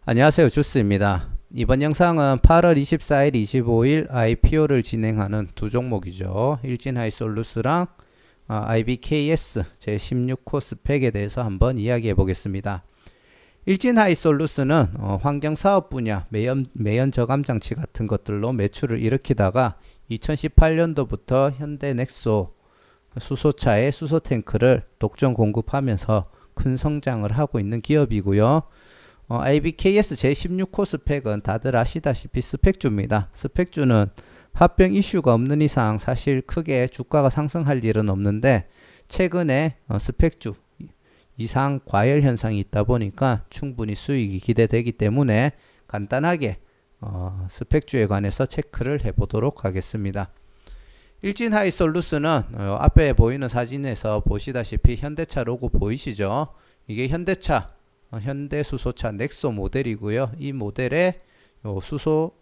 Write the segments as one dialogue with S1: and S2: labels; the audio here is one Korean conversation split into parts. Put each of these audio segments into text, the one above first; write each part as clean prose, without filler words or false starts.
S1: 안녕하세요. 주스입니다. 이번 영상은 8월 24일, 25일 IPO를 진행하는 두 종목이죠. 일진하이솔루스랑 IBKS 제16코 스펙에 대해서 한번 이야기해 보겠습니다. 일진하이솔루스는 환경사업 분야, 매연 저감 장치 같은 것들로 매출을 일으키다가 2018년도부터 현대넥소 수소차의 수소탱크를 독점 공급하면서 큰 성장을 하고 있는 기업이고요. IBKS 제16코 스펙은 다들 아시다시피 스펙주입니다. 스펙주는 합병 이슈가 없는 이상 사실 크게 주가가 상승할 일은 없는데 최근에 스펙주 이상 과열 현상이 있다 보니까 충분히 수익이 기대되기 때문에 간단하게 스펙주에 관해서 체크를 해보도록 하겠습니다. 일진하이솔루스는 앞에 보이는 사진에서 보시다시피 현대차 로고 보이시죠? 이게 현대차 현대수소차 넥소 모델이고요. 이 모델의 수소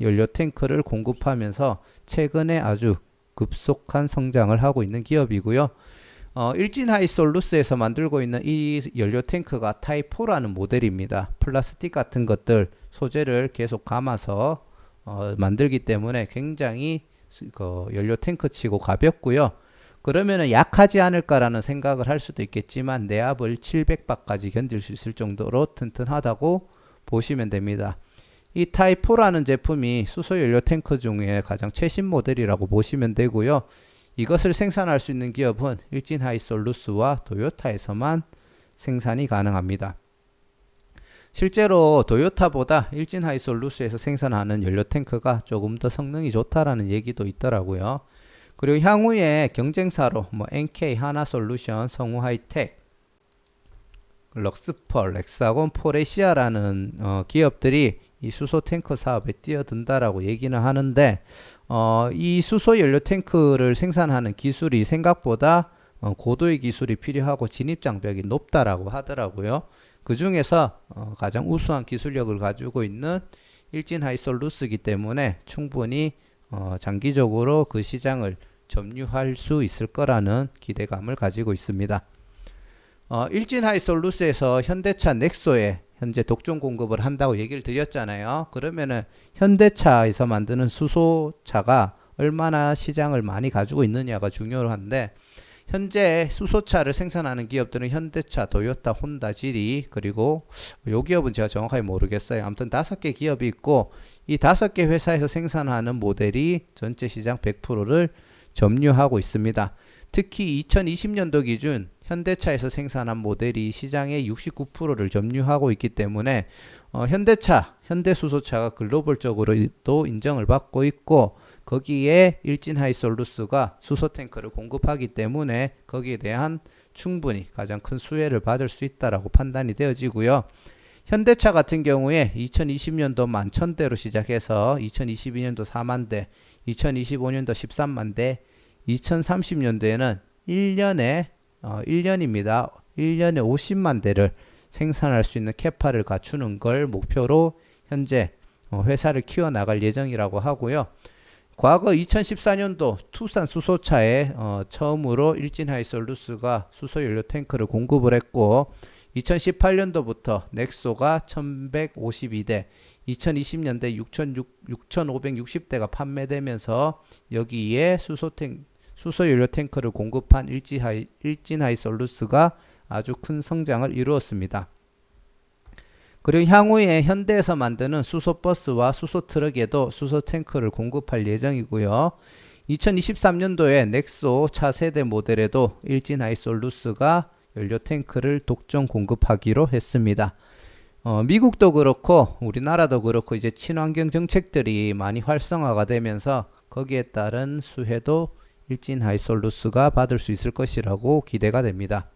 S1: 연료 탱크를 공급하면서 최근에 아주 급속한 성장을 하고 있는 기업이고요. 일진하이솔루스에서 만들고 있는 이 연료 탱크가 타입4라는 모델입니다. 플라스틱 같은 것들 소재를 계속 감아서 만들기 때문에 굉장히 연료 탱크 치고 가볍고요. 그러면은 약하지 않을까라는 생각을 할 수도 있겠지만 내압을 700바까지 견딜 수 있을 정도로 튼튼하다고 보시면 됩니다. 이 타입4라는 제품이 수소연료 탱크 중에 가장 최신 모델이라고 보시면 되고요. 이것을 생산할 수 있는 기업은 일진하이솔루스와 도요타에서만 생산이 가능합니다. 실제로 도요타보다 일진하이솔루스에서 생산하는 연료 탱크가 조금 더 성능이 좋다라는 얘기도 있더라고요. 그리고 향후에 경쟁사로 NK, 하나솔루션, 성우하이텍, 럭스펄, 렉사곤, 포레시아라는 기업들이 이 수소 탱크 사업에 뛰어든다라고 얘기는 하는데 이 수소 연료 탱크를 생산하는 기술이 생각보다 고도의 기술이 필요하고 진입 장벽이 높다라고 하더라고요. 그 중에서 가장 우수한 기술력을 가지고 있는 일진하이솔루스이기 때문에 충분히 장기적으로 그 시장을 점유할 수 있을 거라는 기대감을 가지고 있습니다. 일진하이솔루스에서 현대차 넥소에 현재 독점 공급을 한다고 얘기를 드렸잖아요. 그러면은 현대차에서 만드는 수소차가 얼마나 시장을 많이 가지고 있느냐가 중요한데 현재 수소차를 생산하는 기업들은 현대차, 도요타, 혼다, 지리 그리고 요 기업은 제가 정확하게 모르겠어요. 아무튼 5개 기업이 있고 이 5개 회사에서 생산하는 모델이 전체 시장 100%를 점유하고 있습니다. 특히 2020년도 기준 현대차에서 생산한 모델이 시장의 69%를 점유하고 있기 때문에 현대차, 현대수소차가 글로벌적으로도 인정을 받고 있고 거기에 일진하이솔루스가 수소탱크를 공급하기 때문에 거기에 대한 충분히 가장 큰 수혜를 받을 수 있다라고 판단이 되어지고요. 현대차 같은 경우에 2020년도 11,000대로 시작해서 2022년도 4만대, 2025년도 13만대, 2030년도에는 1년입니다. 1년에 50만 대를 생산할 수 있는 캐파를 갖추는 걸 목표로 현재 회사를 키워나갈 예정이라고 하고요. 과거 2014년도 투싼 수소차에 처음으로 일진하이솔루스가 수소연료 탱크를 공급을 했고 2018년도부터 넥소가 1152대, 2020년대 6560대가 판매되면서 여기에 수소연료 탱크를 공급한 일진하이솔루스가 아주 큰 성장을 이루었습니다. 그리고 향후에 현대에서 만드는 수소버스와 수소트럭에도 수소탱크를 공급할 예정이고요. 2023년도에 넥소 차세대 모델에도 일진하이솔루스가 연료탱크를 독점 공급하기로 했습니다. 미국도 그렇고 우리나라도 그렇고 이제 친환경 정책들이 많이 활성화가 되면서 거기에 따른 수혜도 일진하이솔루스가 받을 수 있을 것이라고 기대가 됩니다.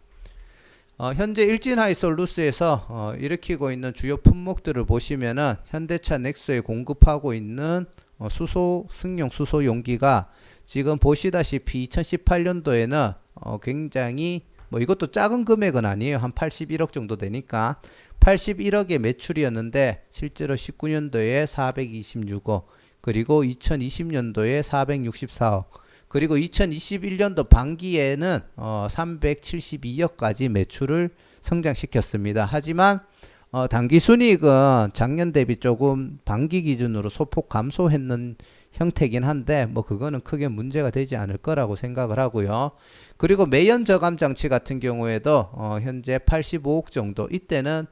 S1: 현재 일진하이솔루스에서 일으키고 있는 주요 품목들을 보시면은 현대차 넥소에 공급하고 있는 수소 승용 수소 용기가 지금 보시다시피 2018년도에는 굉장히 이것도 작은 금액은 아니에요. 한 81억 정도 되니까 81억의 매출이었는데 실제로 19년도에 426억 그리고 2020년도에 464억 그리고 2021년도 반기에는 372억까지 매출을 성장시켰습니다. 하지만 단기 순이익은 작년 대비 조금 반기 기준으로 소폭 감소했는 형태긴 한데 뭐 그거는 크게 문제가 되지 않을 거라고 생각을 하고요. 그리고 매연 저감 장치 같은 경우에도 현재 85억 정도, 이때는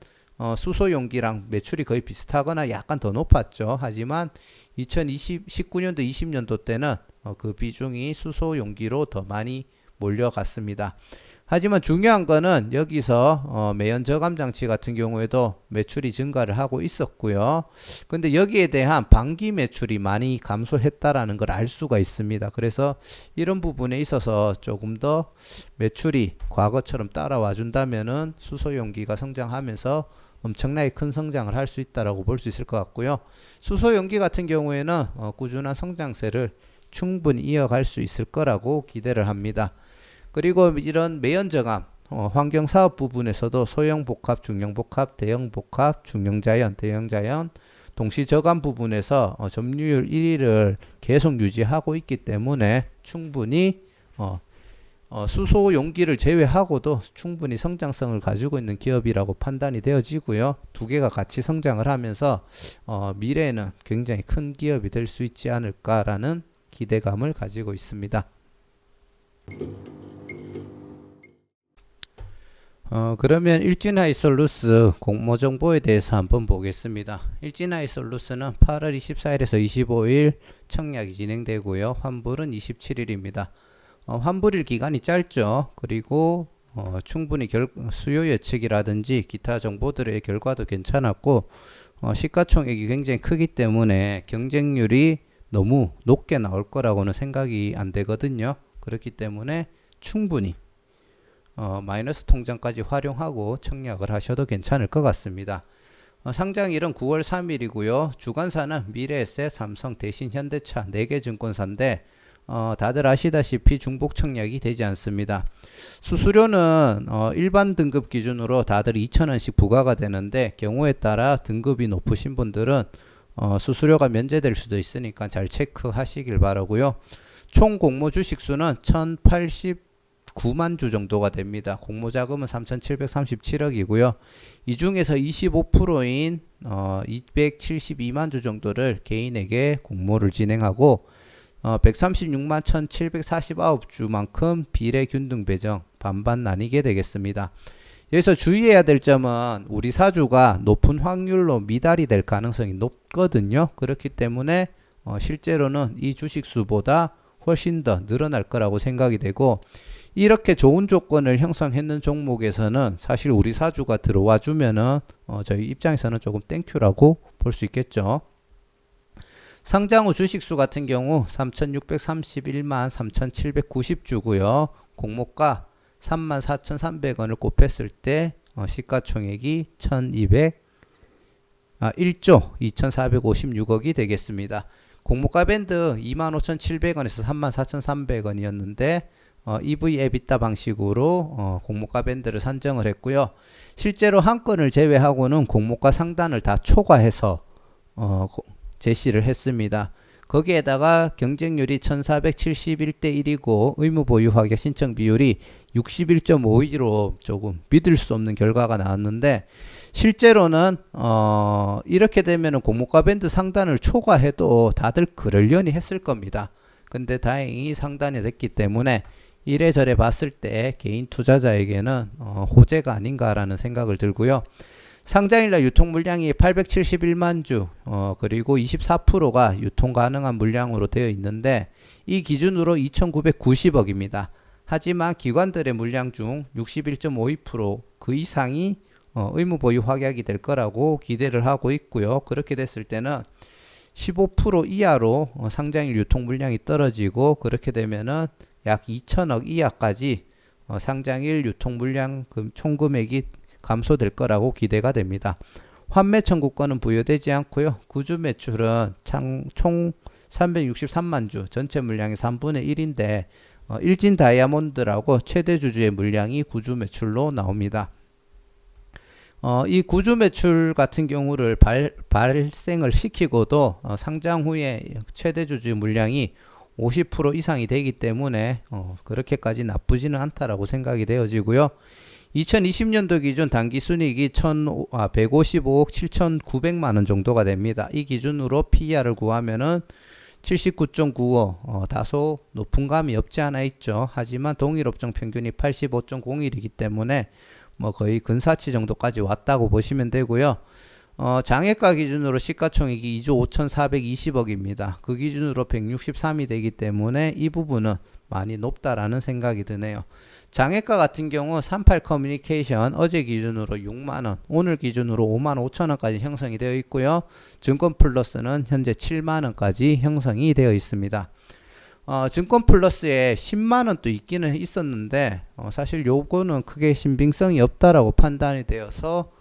S1: 수소 용기랑 매출이 거의 비슷하거나 약간 더 높았죠. 하지만 19년도 20년도 때는 그 비중이 수소 용기로 더 많이 몰려갔습니다. 하지만 중요한 거는 여기서 매연 저감 장치 같은 경우에도 매출이 증가를 하고 있었고요. 근데 여기에 대한 반기 매출이 많이 감소했다라는 걸 알 수가 있습니다. 그래서 이런 부분에 있어서 조금 더 매출이 과거처럼 따라와 준다면은 수소 용기가 성장하면서 엄청나게 큰 성장을 할 수 있다라고 볼 수 있을 것 같고요. 수소 용기 같은 경우에는 꾸준한 성장세를 충분히 이어갈 수 있을 거라고 기대를 합니다. 그리고 이런 매연저감, 환경사업 부분에서도 소형복합, 중형복합, 대형복합, 중형자연, 대형자연, 동시저감 부분에서 점유율 1위를 계속 유지하고 있기 때문에 충분히 수소 용기를 제외하고도 충분히 성장성을 가지고 있는 기업이라고 판단이 되어지고요. 두 개가 같이 성장을 하면서 미래에는 굉장히 큰 기업이 될 수 있지 않을까라는 기대감을 가지고 있습니다. 그러면 일진하이솔루스 공모정보에 대해서 한번 보겠습니다. 일진하이솔루스는 8월 24일에서 25일 청약이 진행되고요. 환불은 27일입니다. 환불일 기간이 짧죠. 그리고 충분히 수요 예측이라든지 기타 정보들의 결과도 괜찮았고 시가총액이 굉장히 크기 때문에 경쟁률이 너무 높게 나올 거라고는 생각이 안 되거든요. 그렇기 때문에 충분히 마이너스 통장까지 활용하고 청약을 하셔도 괜찮을 것 같습니다. 상장일은 9월 3일이고요. 주관사는 미래에셋, 삼성, 대신, 현대차 4개 증권사인데 다들 아시다시피 중복 청약이 되지 않습니다. 수수료는 일반 등급 기준으로 다들 2,000원씩 부과가 되는데 경우에 따라 등급이 높으신 분들은 수수료가 면제될 수도 있으니까 잘 체크하시길 바라고요. 총 공모 주식수는 1,089만 주 정도가 됩니다. 공모 자금은 3,737억이고요. 이 중에서 25%인 272만 주 정도를 개인에게 공모를 진행하고 136만 1,749주만큼 비례 균등 배정 반반 나뉘게 되겠습니다. 여기서 주의해야 될 점은 우리 사주가 높은 확률로 미달이 될 가능성이 높거든요. 그렇기 때문에 실제로는 이 주식수보다 훨씬 더 늘어날 거라고 생각이 되고, 이렇게 좋은 조건을 형성했는 종목에서는 사실 우리 사주가 들어와 주면은 저희 입장에서는 조금 땡큐라고 볼 수 있겠죠. 상장 후 주식수 같은 경우 3,631만 3,790주고요. 공모가 34,300원을 곱했을 때 시가총액이 1조 2,456억이 되겠습니다. 공모가 밴드 25,700원에서 34,300원이었는데 EV EBITDA 방식으로 공모가 밴드를 산정을 했고요. 실제로 한 건을 제외하고는 공모가 상단을 다 초과해서 제시를 했습니다. 거기에다가 경쟁률이 1471대 1이고 의무보유 확약 신청 비율이 61.52로 조금 믿을 수 없는 결과가 나왔는데, 실제로는 이렇게 되면 공모가 밴드 상단을 초과해도 다들 그러려니 했을 겁니다. 근데 다행히 상단이 됐기 때문에 이래저래 봤을 때 개인 투자자에게는 호재가 아닌가라는 생각을 들고요. 상장일날 유통 물량이 871만 주, 그리고 24%가 유통 가능한 물량으로 되어 있는데 이 기준으로 2,990억입니다. 하지만 기관들의 물량 중 61.52% 그 이상이 의무 보유 확약이 될 거라고 기대를 하고 있고요. 그렇게 됐을 때는 15% 이하로 상장일 유통 물량이 떨어지고, 그렇게 되면은 약 2천억 이하까지 상장일 유통 물량 총 금액이 감소될 거라고 기대가 됩니다. 환매 청구권은 부여되지 않고요. 구주 매출은 총 363만 주, 전체 물량의 3분의 1인데 일진 다이아몬드라고 최대 주주의 물량이 구주 매출로 나옵니다. 이 구주 매출 같은 경우를 발생을 시키고도 상장 후에 최대 주주의 물량이 50% 이상이 되기 때문에 그렇게까지 나쁘지는 않다라고 생각이 되어지고요. 2020년도 기준 단기순이익이 155억 7,900만원 정도가 됩니다. 이 기준으로 PER을 구하면은 79.95, 다소 높은 감이 없지 않아 있죠. 하지만 동일 업종 평균이 85.01이기 때문에 뭐 거의 근사치 정도까지 왔다고 보시면 되고요. 장외가 기준으로 시가총액이 2조 5,420억입니다. 그 기준으로 163이 되기 때문에 이 부분은 많이 높다라는 생각이 드네요. 장외가 같은 경우 38 커뮤니케이션 어제 기준으로 6만원, 오늘 기준으로 5만 5천원까지 형성이 되어 있고요. 증권플러스는 현재 7만원까지 형성이 되어 있습니다. 증권플러스에 10만원 또 있기는 있었는데 사실 요거는 크게 신빙성이 없다라고 판단이 되어서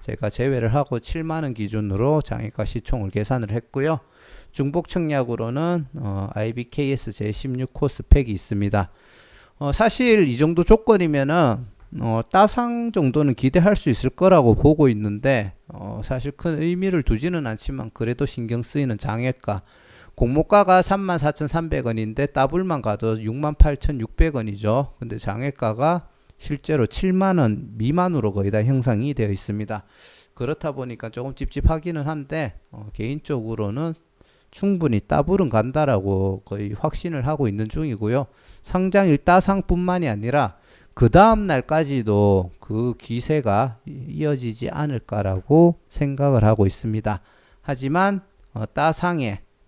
S1: 제가 제외를 하고 7만원 기준으로 장외가 시총을 계산을 했고요. 중복 청약으로는 IBKS 제16 코스펙이 있습니다. 사실 이 정도 조건이면은 따상 정도는 기대할 수 있을 거라고 보고 있는데 사실 큰 의미를 두지는 않지만 그래도 신경 쓰이는 장외가, 공모가가 34,300원인데 더블만 가도 68,600원이죠. 근데 장외가가 실제로 7만원 미만으로 거의 다 형성이 되어 있습니다. 그렇다 보니까 조금 찝찝하기는 한데 개인적으로는 충분히 더블은 간다라고 거의 확신을 하고 있는 중이고요. 상장일 따상뿐만이 아니라 그 다음 날까지도 그 기세가 이어지지 않을까라고 생각을 하고 있습니다. 하지만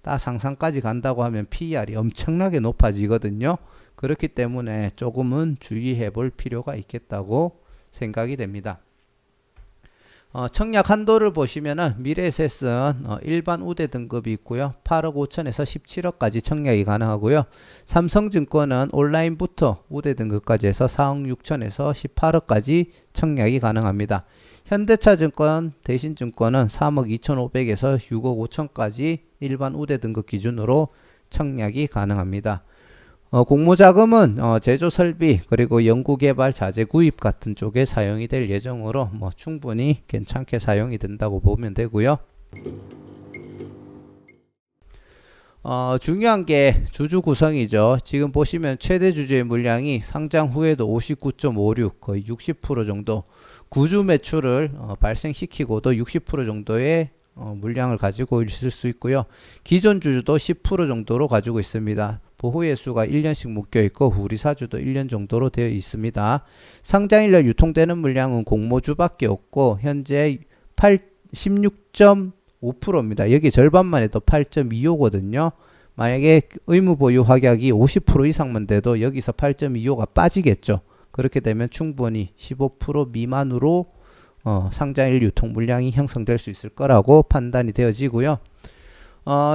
S1: 따상상까지 간다고 하면 PER이 엄청나게 높아지거든요. 그렇기 때문에 조금은 주의해 볼 필요가 있겠다고 생각이 됩니다. 청약 한도를 보시면은 미래에셋은 일반 우대 등급이 있고요. 8억 5천에서 17억까지 청약이 가능하고요. 삼성증권은 온라인부터 우대 등급까지 해서 4억 6천에서 18억까지 청약이 가능합니다. 현대차증권, 대신증권은 3억 2,500에서 6억 5천까지 일반 우대 등급 기준으로 청약이 가능합니다. 공모자금은 제조 설비 그리고 연구개발 자재 구입 같은 쪽에 사용이 될 예정으로 충분히 괜찮게 사용이 된다고 보면 되고요. 중요한 게 주주 구성이죠. 지금 보시면 최대 주주의 물량이 상장 후에도 59.56 거의 60% 정도, 구주 매출을 발생시키고도 60% 정도의 물량을 가지고 있을 수 있고요. 기존 주주도 10% 정도로 가지고 있습니다. 보호예수가 1년씩 묶여 있고 우리사주도 1년 정도로 되어 있습니다. 상장일날 유통되는 물량은 공모주밖에 없고 현재 16.5%입니다. 여기 절반만 해도 8.25거든요. 만약에 의무보유 확약이 50% 이상만 돼도 여기서 8.25가 빠지겠죠. 그렇게 되면 충분히 15% 미만으로 상장일 유통 물량이 형성될 수 있을 거라고 판단이 되어지고요.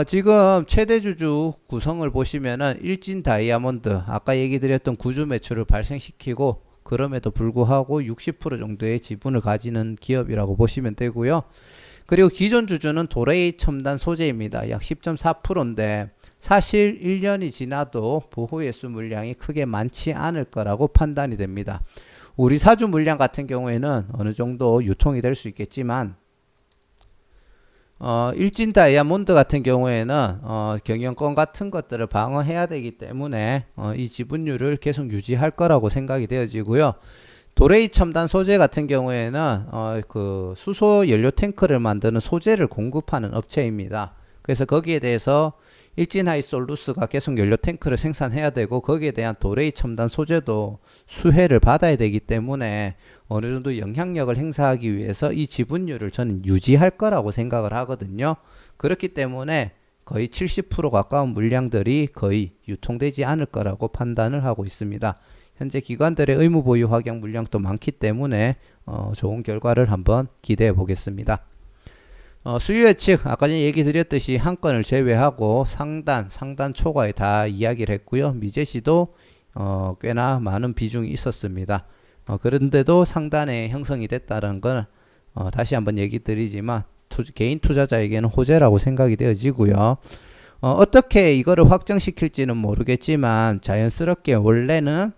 S1: 지금 최대 주주 구성을 보시면은 일진 다이아몬드, 아까 얘기 드렸던 구주 매출을 발생시키고 그럼에도 불구하고 60% 정도의 지분을 가지는 기업이라고 보시면 되고요. 그리고 기존 주주는 도레이 첨단 소재입니다. 약 10.4%인데 사실 1년이 지나도 보호예수 물량이 크게 많지 않을 거라고 판단이 됩니다. 우리 사주 물량 같은 경우에는 어느 정도 유통이 될 수 있겠지만 일진 다이아몬드 같은 경우에는 경영권 같은 것들을 방어해야 되기 때문에 이 지분율을 계속 유지할 거라고 생각이 되어지고요. 도레이 첨단 소재 같은 경우에는 그 수소 연료 탱크를 만드는 소재를 공급하는 업체입니다. 그래서 거기에 대해서 일진하이솔루스가 계속 연료 탱크를 생산해야 되고 거기에 대한 도레이 첨단 소재도 수혜를 받아야 되기 때문에 어느 정도 영향력을 행사하기 위해서 이 지분율을 저는 유지할 거라고 생각을 하거든요. 그렇기 때문에 거의 70% 가까운 물량들이 거의 유통되지 않을 거라고 판단을 하고 있습니다. 현재 기관들의 의무 보유 확약 물량도 많기 때문에 좋은 결과를 한번 기대해 보겠습니다. 수요 예측 아까 전에 얘기 드렸듯이 한 건을 제외하고 상단 초과에 다 이야기를 했고요. 미제시도 꽤나 많은 비중이 있었습니다. 그런데도 상단에 형성이 됐다는 걸 다시 한번 얘기 드리지만 개인 투자자에게는 호재라고 생각이 되어지고요. 어떻게 이거를 확정시킬지는 모르겠지만 자연스럽게 원래는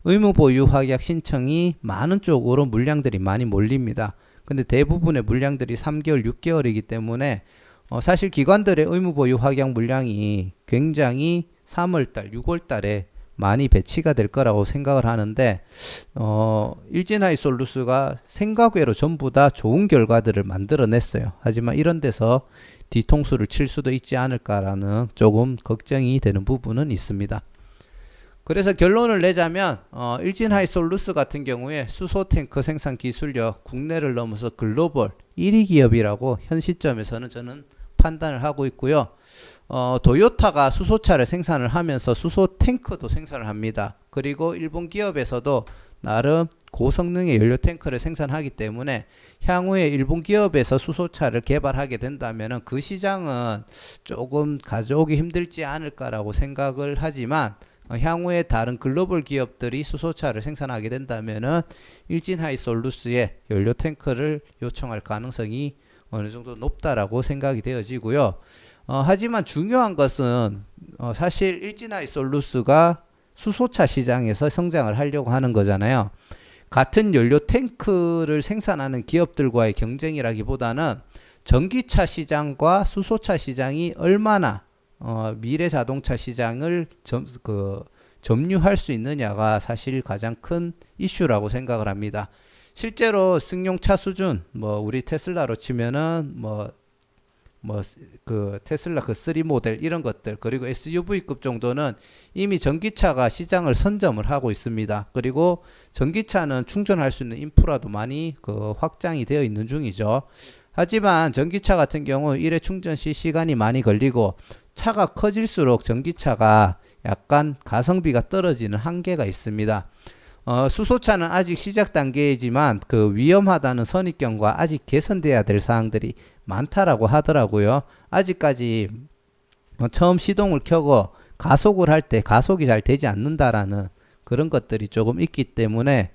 S1: 의무 보유 확약 신청이 많은 쪽으로 물량들이 많이 몰립니다. 근데 대부분의 물량들이 3개월, 6개월이기 때문에 사실 기관들의 의무 보유 확약 물량이 굉장히 3월달, 6월달에 많이 배치가 될 거라고 생각을 하는데 일진하이솔루스가 생각 외로 전부 다 좋은 결과들을 만들어냈어요. 하지만 이런 데서 뒤통수를 칠 수도 있지 않을까라는 조금 걱정이 되는 부분은 있습니다. 그래서 결론을 내자면 일진하이솔루스 같은 경우에 수소탱크 생산 기술력 국내를 넘어서 글로벌 1위 기업이라고 현 시점에서는 저는 판단을 하고 있고요. 도요타가 수소차를 생산을 하면서 수소탱크도 생산을 합니다. 그리고 일본 기업에서도 나름 고성능의 연료 탱크를 생산하기 때문에 향후에 일본 기업에서 수소차를 개발하게 된다면 그 시장은 조금 가져오기 힘들지 않을까라고 생각을 하지만 향후에 다른 글로벌 기업들이 수소차를 생산하게 된다면 일진하이솔루스의 연료 탱크를 요청할 가능성이 어느 정도 높다라고 생각이 되어지고요. 하지만 중요한 것은 사실 일진하이솔루스가 수소차 시장에서 성장을 하려고 하는 거잖아요. 같은 연료 탱크를 생산하는 기업들과의 경쟁이라기보다는 전기차 시장과 수소차 시장이 얼마나 미래 자동차 시장을 점유할 수 있느냐가 사실 가장 큰 이슈라고 생각을 합니다. 실제로 승용차 수준, 우리 테슬라로 치면은 테슬라 3 모델 이런 것들, 그리고 SUV급 정도는 이미 전기차가 시장을 선점을 하고 있습니다. 그리고 전기차는 충전할 수 있는 인프라도 많이 확장이 되어 있는 중이죠. 하지만 전기차 같은 경우 일회 충전 시 시간이 많이 걸리고 차가 커질수록 전기차가 약간 가성비가 떨어지는 한계가 있습니다. 수소차는 아직 시작 단계이지만 위험하다는 선입견과 아직 개선돼야 될 사항들이 많다라고 하더라고요. 아직까지 처음 시동을 켜고 가속을 할 때 가속이 잘 되지 않는다라는 그런 것들이 조금 있기 때문에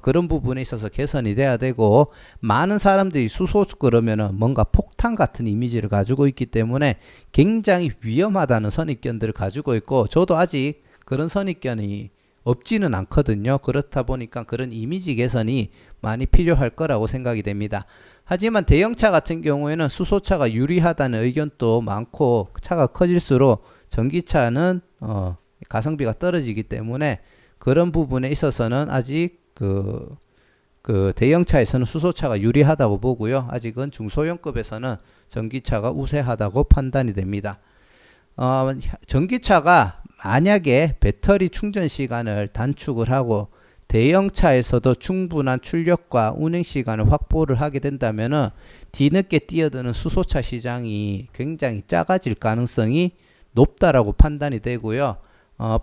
S1: 그런 부분에 있어서 개선이 돼야 되고, 많은 사람들이 수소 그러면은 뭔가 폭탄 같은 이미지를 가지고 있기 때문에 굉장히 위험하다는 선입견들을 가지고 있고, 저도 아직 그런 선입견이 없지는 않거든요. 그렇다 보니까 그런 이미지 개선이 많이 필요할 거라고 생각이 됩니다. 하지만 대형차 같은 경우에는 수소차가 유리하다는 의견도 많고, 차가 커질수록 전기차는 가성비가 떨어지기 때문에 그런 부분에 있어서는 아직 대형차에서는 수소차가 유리하다고 보고요. 아직은 중소형급에서는 전기차가 우세하다고 판단이 됩니다. 전기차가 만약에 배터리 충전 시간을 단축을 하고 대형차에서도 충분한 출력과 운행 시간을 확보를 하게 된다면 뒤늦게 뛰어드는 수소차 시장이 굉장히 작아질 가능성이 높다라고 판단이 되고요.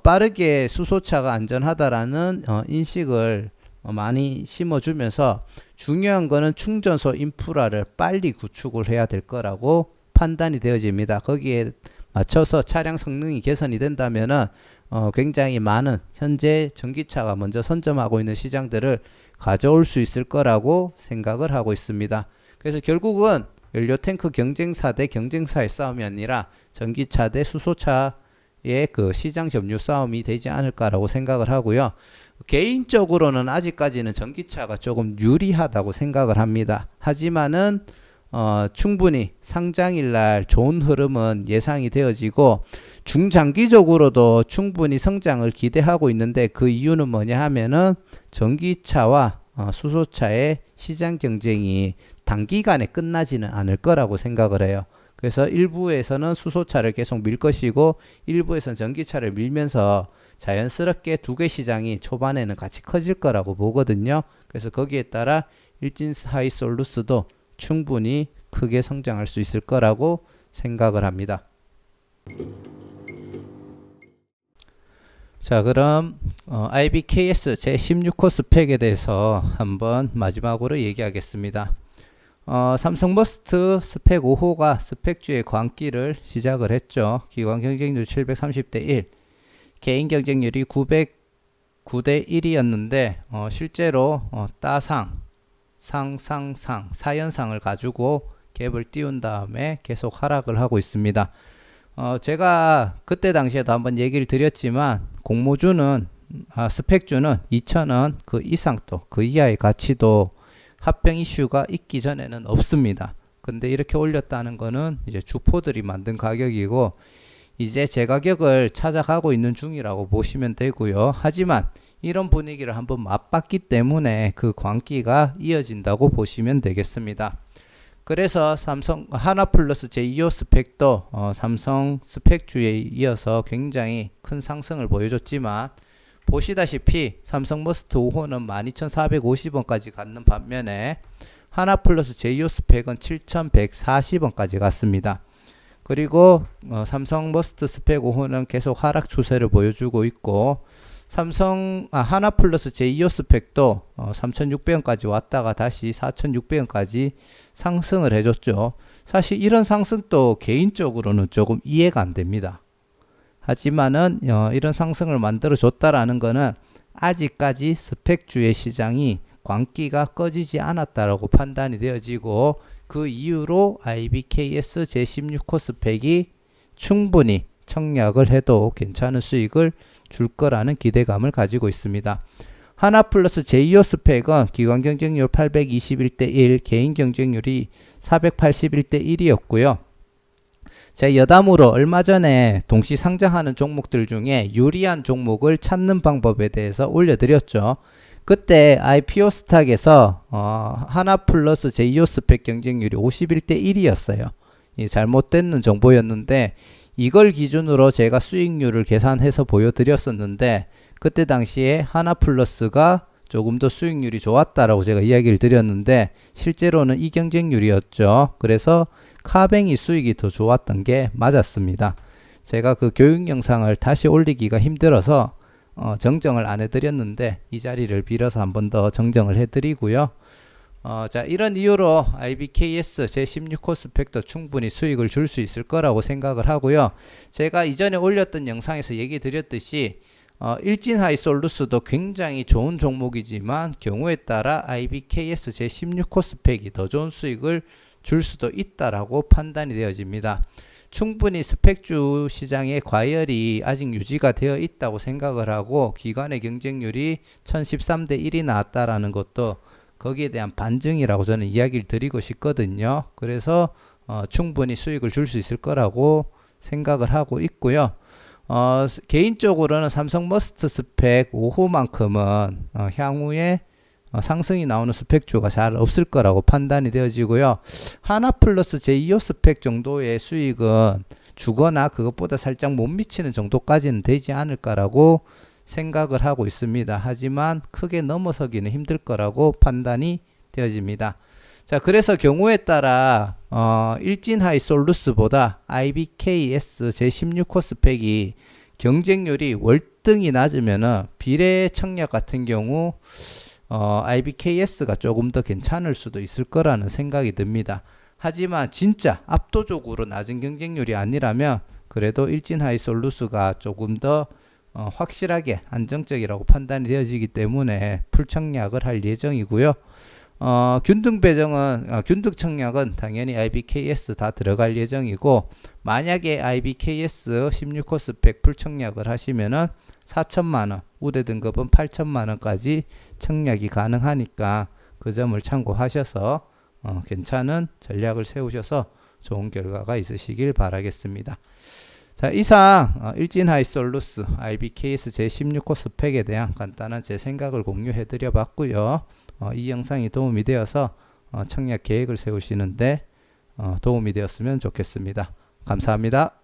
S1: 빠르게 수소차가 안전하다라는 인식을 많이 심어주면서 중요한 거는 충전소 인프라를 빨리 구축을 해야 될 거라고 판단이 되어집니다. 거기에 맞춰서 차량 성능이 개선이 된다면은 굉장히 많은 현재 전기차가 먼저 선점하고 있는 시장들을 가져올 수 있을 거라고 생각을 하고 있습니다. 그래서 결국은 연료 탱크 경쟁사 대 경쟁사의 싸움이 아니라 전기차 대 수소차의 시장 점유 싸움이 되지 않을까라고 생각을 하고요. 개인적으로는 아직까지는 전기차가 조금 유리하다고 생각을 합니다. 하지만은 충분히 상장일날 좋은 흐름은 예상이 되어지고 중장기적으로도 충분히 성장을 기대하고 있는데, 그 이유는 뭐냐 하면은 전기차와 수소차의 시장 경쟁이 단기간에 끝나지는 않을 거라고 생각을 해요. 그래서 일부에서는 수소차를 계속 밀 것이고 일부에서는 전기차를 밀면서 자연스럽게 두 개 시장이 초반에는 같이 커질 거라고 보거든요. 그래서 거기에 따라 일진하이솔루스도 충분히 크게 성장할 수 있을 거라고 생각을 합니다. 자, 그럼 IBKS 제16호 스펙에 대해서 한번 마지막으로 얘기하겠습니다. 삼성머스트 스펙 5호가 스펙주의 광기를 시작을 했죠. 기관 경쟁률 730대 1, 개인 경쟁률이 909대 1이었는데 실제로 따상, 상상상, 4연상을 가지고 갭을 띄운 다음에 계속 하락을 하고 있습니다. 제가 그때 당시에도 한번 얘기를 드렸지만 공모주는 스펙주는 2,000원 그 이상도 그 이하의 가치도 합병 이슈가 있기 전에는 없습니다. 근데 이렇게 올렸다는 거는 이제 주포들이 만든 가격이고, 이제 제 가격을 찾아가고 있는 중이라고 보시면 되고요. 하지만 이런 분위기를 한번 맛봤기 때문에 그 광기가 이어진다고 보시면 되겠습니다. 그래서 삼성 하나플러스 제2호 스펙도 삼성 스펙주에 이어서 굉장히 큰 상승을 보여줬지만, 보시다시피 삼성 머스트 5호는 12,450원까지 갔는 반면에 하나플러스 제2호 스펙은 7,140원까지 갔습니다. 그리고 삼성 머스트 스펙 5호는 계속 하락 추세를 보여주고 있고, 하나플러스 제2호 스펙도 3,600원까지 왔다가 다시 4,600원까지 상승을 해줬죠. 사실 이런 상승도 개인적으로는 조금 이해가 안 됩니다. 하지만은 이런 상승을 만들어 줬다라는 거는 아직까지 스펙주의 시장이 광기가 꺼지지 않았다라고 판단이 되어지고, 그 이후로 IBKS 제16호 스펙이 충분히 청약을 해도 괜찮은 수익을 줄 거라는 기대감을 가지고 있습니다. 하나플러스 제2호 스펙은 기관 경쟁률 821대 1, 개인 경쟁률이 481대 1이었고요. 제가 여담으로 얼마 전에 동시 상장하는 종목들 중에 유리한 종목을 찾는 방법에 대해서 올려드렸죠. 그때 IPO 스탁에서 하나플러스 제2호 스펙 경쟁률이 51대 1이었어요. 잘못된 정보였는데, 이걸 기준으로 제가 수익률을 계산해서 보여드렸었는데, 그때 당시에 하나플러스가 조금 더 수익률이 좋았다라고 제가 이야기를 드렸는데, 실제로는 이 경쟁률이었죠. 그래서 카뱅이 수익이 더 좋았던 게 맞았습니다. 제가 그 교육 영상을 다시 올리기가 힘들어서 정정을 안 해드렸는데, 이 자리를 빌어서 한 번 더 정정을 해드리고요. 자, 이런 이유로 IBKS 제16호 스펙도 충분히 수익을 줄 수 있을 거라고 생각을 하고요. 제가 이전에 올렸던 영상에서 얘기 드렸듯이 일진하이솔루스도 굉장히 좋은 종목이지만 경우에 따라 IBKS 제16호 스펙이 더 좋은 수익을 줄 수도 있다라고 판단이 되어집니다. 충분히 스펙주 시장의 과열이 아직 유지가 되어 있다고 생각을 하고, 기관의 경쟁률이 1013대 1이 나왔다라는 것도 거기에 대한 반증이라고 저는 이야기를 드리고 싶거든요. 그래서 충분히 수익을 줄 수 있을 거라고 생각을 하고 있고요. 개인적으로는 삼성 머스트 스펙 5호만큼은 향후에 상승이 나오는 스펙주가 잘 없을 거라고 판단이 되어지고요. 하나플러스 제2호 스펙 정도의 수익은 주거나 그것보다 살짝 못 미치는 정도까지는 되지 않을까라고 생각을 하고 있습니다. 하지만 크게 넘어서기는 힘들 거라고 판단이 되어집니다. 자, 그래서 경우에 따라 일진하이솔루스보다 IBKS 제16호 스펙이 경쟁률이 월등히 낮으면은 비례 청약 같은 경우 IBKS가 조금 더 괜찮을 수도 있을 거라는 생각이 듭니다. 하지만 진짜 압도적으로 낮은 경쟁률이 아니라면 그래도 일진하이솔루스가 조금 더 확실하게 안정적이라고 판단이 되어지기 때문에 풀청약을 할 예정이고요. 균등 청약은 당연히 IBKS 다 들어갈 예정이고, 만약에 IBKS 16호 스펙 풀청약을 하시면은 4천만원, 우대 등급은 8천만원까지 청약이 가능하니까 그 점을 참고하셔서 괜찮은 전략을 세우셔서 좋은 결과가 있으시길 바라겠습니다. 자, 이상 일진하이솔루스 IBKS 제16호 스펙에 대한 간단한 제 생각을 공유해 드려 봤고요. 이 영상이 도움이 되어서 청약 계획을 세우시는데 도움이 되었으면 좋겠습니다. 감사합니다.